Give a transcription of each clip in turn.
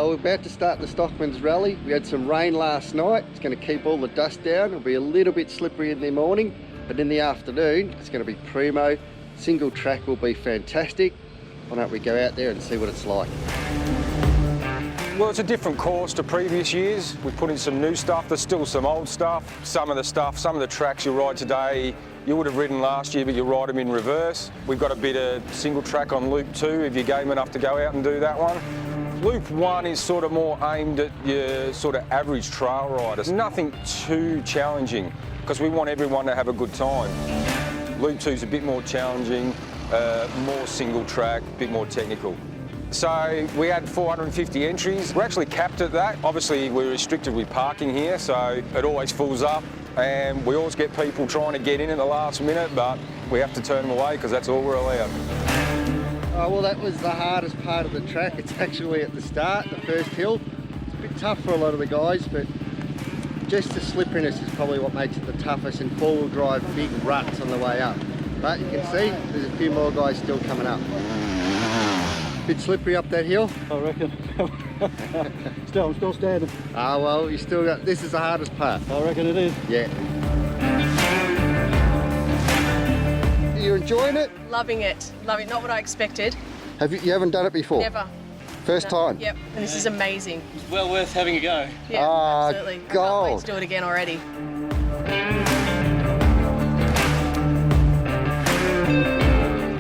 Well, we're about to start the Stockmans Rally. We had some rain last night. It's going to keep all the dust down. It'll be a little bit slippery in the morning, but in the afternoon, it's going to be primo. Single track will be fantastic. Why don't we go out there and see what it's like? Well, it's a different course to previous years. We put in some new stuff. There's still some old stuff. Some of the tracks you ride today, you would have ridden last year, but you ride them in reverse. We've got a bit of single track on Loop 2 if you're game enough to go out and do that one. Loop 1 is sort of more aimed at your sort of average trail riders. Nothing too challenging, because we want everyone to have a good time. Loop 2 is a bit more challenging, more single track, a bit more technical. So we had 450 entries. We're actually capped at that. Obviously we're restricted with parking here, so it always fills up, and we always get people trying to get in at the last minute, but we have to turn them away because that's all we're allowed. Oh, well, that was the hardest part of the track. It's actually at the start, the first hill. It's a bit tough for a lot of the guys, but just the slipperiness is probably what makes it the toughest, and four-wheel drive big ruts on the way up. But you can see there's a few more guys still coming up. Bit slippery up that hill? I reckon. I'm still standing. Ah, well, you still got, this is the hardest part. I reckon it is. Yeah. Are you enjoying it? Loving it. Loving it. Not what I expected. You haven't done it before? Never. First time? Yep. And this is amazing. It's well worth having a go. Yeah, absolutely. Gold. I can't wait to do it again already.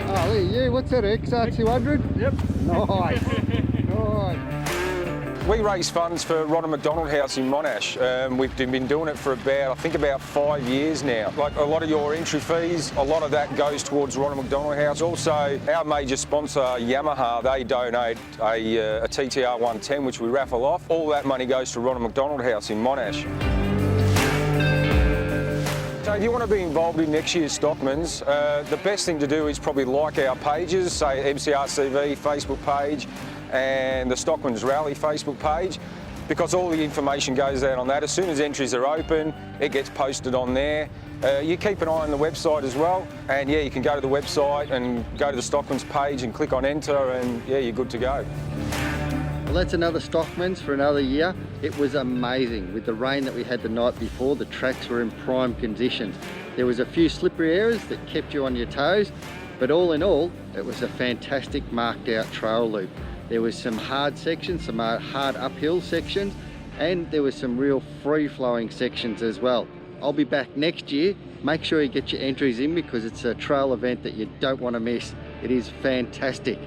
Oh, look at you. What's that, XR200? Yep. Nice. Nice. We raise funds for Ronald McDonald House in Monash. We've been doing it for about 5 years now. Like a lot of your entry fees, a lot of that goes towards Ronald McDonald House. Also, our major sponsor, Yamaha, they donate a TTR 110, which we raffle off. All that money goes to Ronald McDonald House in Monash. So if you want to be involved in next year's Stockmans, the best thing to do is probably like our pages, say MCRCV Facebook page, and the Stockmans Rally Facebook page, because all the information goes out on that. As soon as entries are open, it gets posted on there. You keep an eye on the website as well, and yeah, you can go to the website and go to the Stockmans page and click on enter, and yeah, you're good to go. Well, that's another Stockmans for another year. It was amazing. With the rain that we had the night before, the tracks were in prime conditions. There was a few slippery areas that kept you on your toes, but all in all, it was a fantastic marked out trail loop. There was some hard sections, some hard uphill sections, and there was some real free-flowing sections as well. I'll be back next year. Make sure you get your entries in, because it's a trail event that you don't want to miss. It is fantastic.